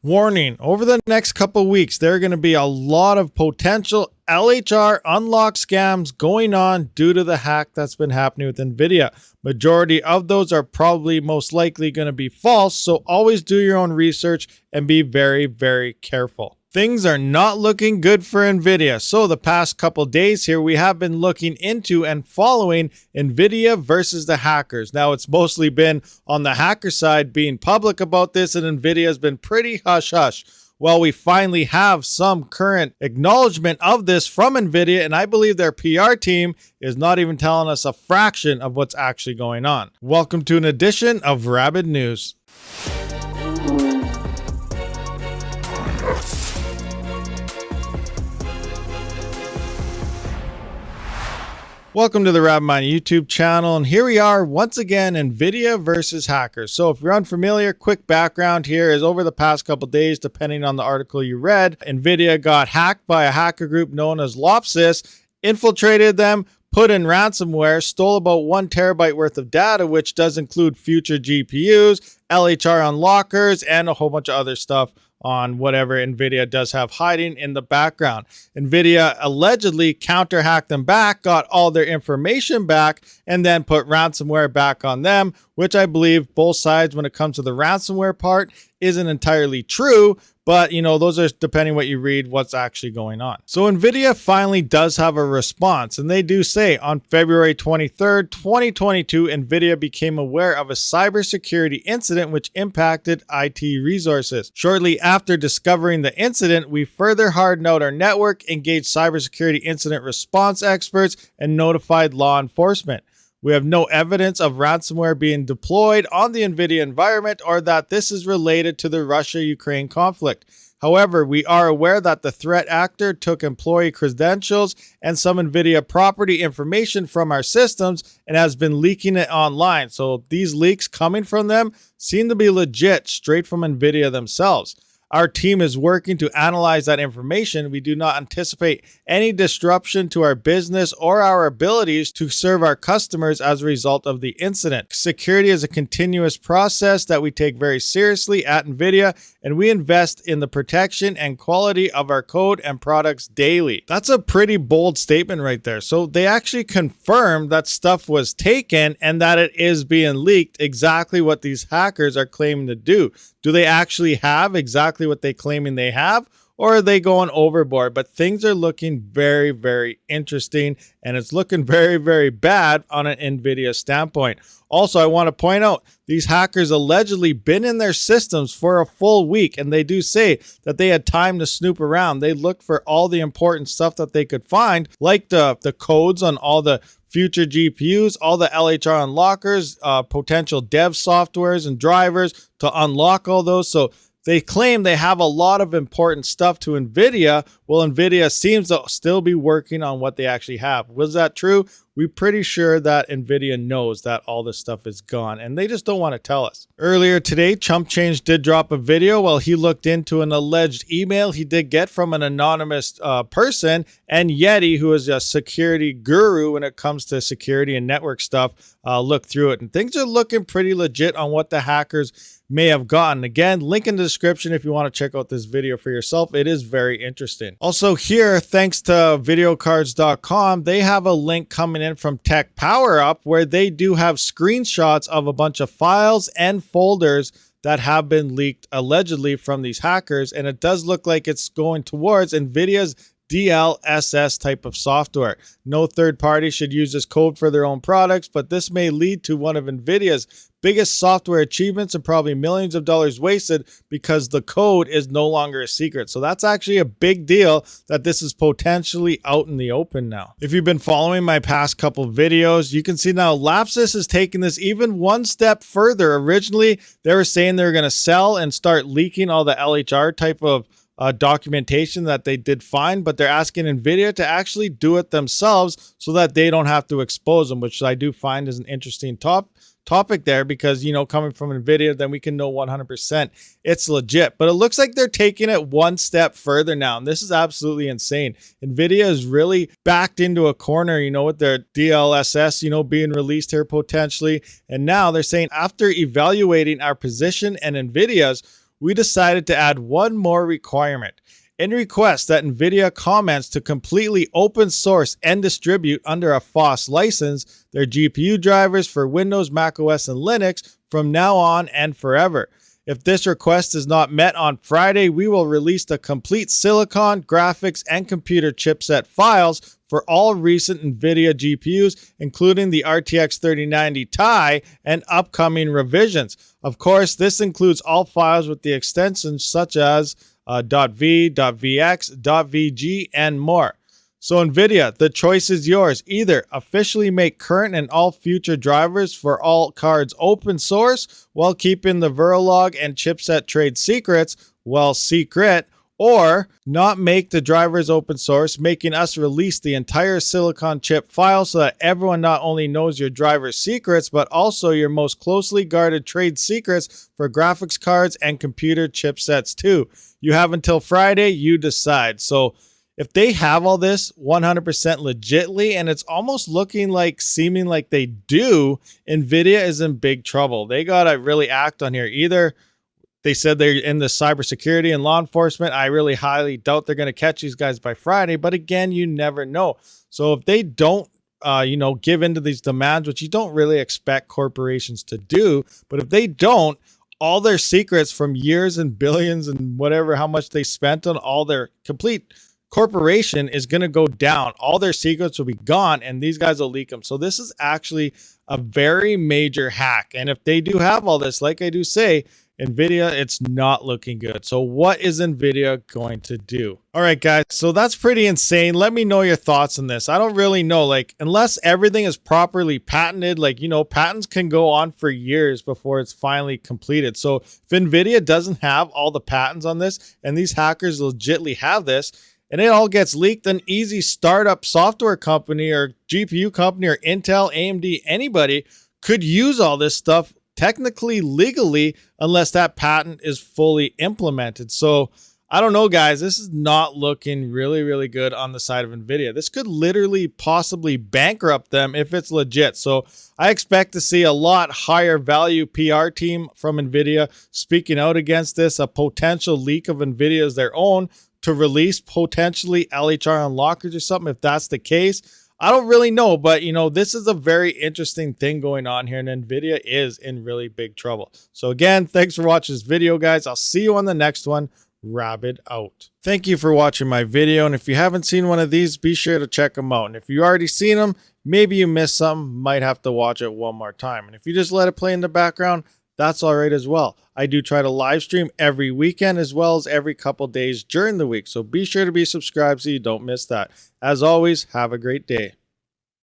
Warning, over the next couple weeks, there are going to be a lot of potential LHR unlock scams going on due to the hack that's been happening with Nvidia. Majority of those are probably most likely going to be false, so always do your own research and be very, very careful. Things are not looking good for Nvidia. So the past couple days here, we have been looking into and following Nvidia versus the hackers. Now, it's mostly been on the hacker side being public about this, and Nvidia has been pretty hush-hush. Well, we finally have some current acknowledgement of this from Nvidia, and I believe their PR team is not even telling us a fraction of what's actually going on. Welcome to an edition of Rabid News. Welcome to the RabidMining YouTube channel, and here we are once again, Nvidia versus hackers. So if you're unfamiliar, quick background here is over the past couple days, depending on the article you read, Nvidia got hacked by a hacker group known as Lopsis, infiltrated them, put in ransomware, stole about 1 terabyte worth of data, which does include future GPUs, LHR unlockers, and a whole bunch of other stuff on whatever Nvidia does have hiding in the background. Nvidia allegedly counter-hacked them back, got all their information back, and then put ransomware back on them, which I believe both sides, when it comes to the ransomware part, isn't entirely true. But, you know, those are, depending what you read, what's actually going on. So Nvidia finally does have a response, and they do say on February 23rd, 2022, Nvidia became aware of a cybersecurity incident which impacted IT resources. Shortly after discovering the incident, we further hardened out our network, engaged cybersecurity incident response experts, and notified law enforcement. We have no evidence of ransomware being deployed on the Nvidia environment or that this is related to the Russia-Ukraine conflict. However, we are aware that the threat actor took employee credentials and some Nvidia property information from our systems and has been leaking it online. So these leaks coming from them seem to be legit, straight from Nvidia themselves. Our team is working to analyze that information. We do not anticipate any disruption to our business or our abilities to serve our customers as a result of the incident. Security is a continuous process that we take very seriously at Nvidia, and we invest in the protection and quality of our code and products daily. That's a pretty bold statement right there. So they actually confirmed that stuff was taken and that it is being leaked, exactly what these hackers are claiming to do. Do they actually have exactly what they claiming they have, or are they going overboard? But things are looking very, very interesting, and it's looking very, very bad on an Nvidia standpoint. Also, I want to point out these hackers allegedly been in their systems for a full week, and they do say that they had time to snoop around. They looked for all the important stuff that they could find, like the codes on all the future GPUs, all the LHR unlockers, potential dev softwares and drivers to unlock all those. So they claim they have a lot of important stuff to Nvidia. Well, Nvidia seems to still be working on what they actually have. Was that true? We're pretty sure that Nvidia knows that all this stuff is gone, and they just don't want to tell us. Earlier today, Chump Change did drop a video while he looked into an alleged email he did get from an anonymous person, and Yeti, who is a security guru when it comes to security and network stuff, looked through it, and things are looking pretty legit on what the hackers may have gotten. Again, link in the description if you want to check out this video for yourself. It is very interesting. Also here, thanks to videocards.com, they have a link coming in from Tech Power Up where they do have screenshots of a bunch of files and folders that have been leaked allegedly from these hackers, and it does look like it's going towards Nvidia's DLSS type of software. No third party should use this code for their own products, but this may lead to one of Nvidia's biggest software achievements and probably millions of dollars wasted because the code is no longer a secret. So that's actually a big deal that this is potentially out in the open now. If you've been following my past couple videos, you can see now Lopsis is taking this even one step further. Originally, they were saying they were going to sell and start leaking all the LHR type of documentation that they did find, but they're asking Nvidia to actually do it themselves so that they don't have to expose them, which I do find is an interesting topic there, because, you know, coming from Nvidia, then we can know 100% it's legit. But it looks like they're taking it one step further now, and this is absolutely insane. Nvidia is really backed into a corner, you know, with their DLSS, you know, being released here potentially, and now they're saying after evaluating our position and Nvidia's, we decided to add one more requirement. In request that Nvidia comments to completely open source and distribute under a FOSS license their GPU drivers for Windows, macOS, and Linux from now on and forever. If this request is not met on Friday, we will release the complete silicon, graphics, and computer chipset files for all recent Nvidia GPUs, including the RTX 3090 Ti and upcoming revisions. Of course, this includes all files with the extensions such as .v, .vx, .vg, and more. So Nvidia, the choice is yours. Either officially make current and all future drivers for all cards open source while keeping the Verilog and chipset trade secrets well secret, or not make the drivers open source, making us release the entire silicon chip file so that everyone not only knows your driver secrets, but also your most closely guarded trade secrets for graphics cards and computer chipsets too. You have until Friday, you decide. So if they have all this 100% legitly, and it's almost seeming like they do, Nvidia is in big trouble. They got to really act on here. Either they said they're in the cybersecurity and law enforcement. I really highly doubt they're going to catch these guys by Friday. But again, you never know. So if they don't, give into these demands, which you don't really expect corporations to do, but if they don't, all their secrets from years and billions and whatever, how much they spent on all their complete corporation is going to go down. All their secrets will be gone and these guys will leak them. So this is actually a very major hack. And if they do have all this, like I do say, Nvidia, it's not looking good. So what is Nvidia going to do? All right, guys. So that's pretty insane. Let me know your thoughts on this. I don't really know, unless everything is properly patented, patents can go on for years before it's finally completed. So if Nvidia doesn't have all the patents on this and these hackers legitimately have this, and it all gets leaked, an easy startup software company or GPU company or Intel, AMD, anybody could use all this stuff technically legally unless that patent is fully implemented. So I don't know, guys. This is not looking really, really good on the side of Nvidia. This could literally possibly bankrupt them if it's legit. So I expect to see a lot higher value PR team from Nvidia speaking out against this, a potential leak of Nvidia's their own to release potentially LHR unlockers or something. If that's the case, I don't really know, but this is a very interesting thing going on here, and Nvidia is in really big trouble. So again, thanks for watching this video, guys. I'll see you on the next one. Rabid out. Thank you for watching my video, and if you haven't seen one of these, be sure to check them out. And if you already seen them, maybe you missed some, might have to watch it one more time. And if you just let it play in the background, that's all right as well. I do try to live stream every weekend as well as every couple days during the week. So be sure to be subscribed so you don't miss that. As always, have a great day.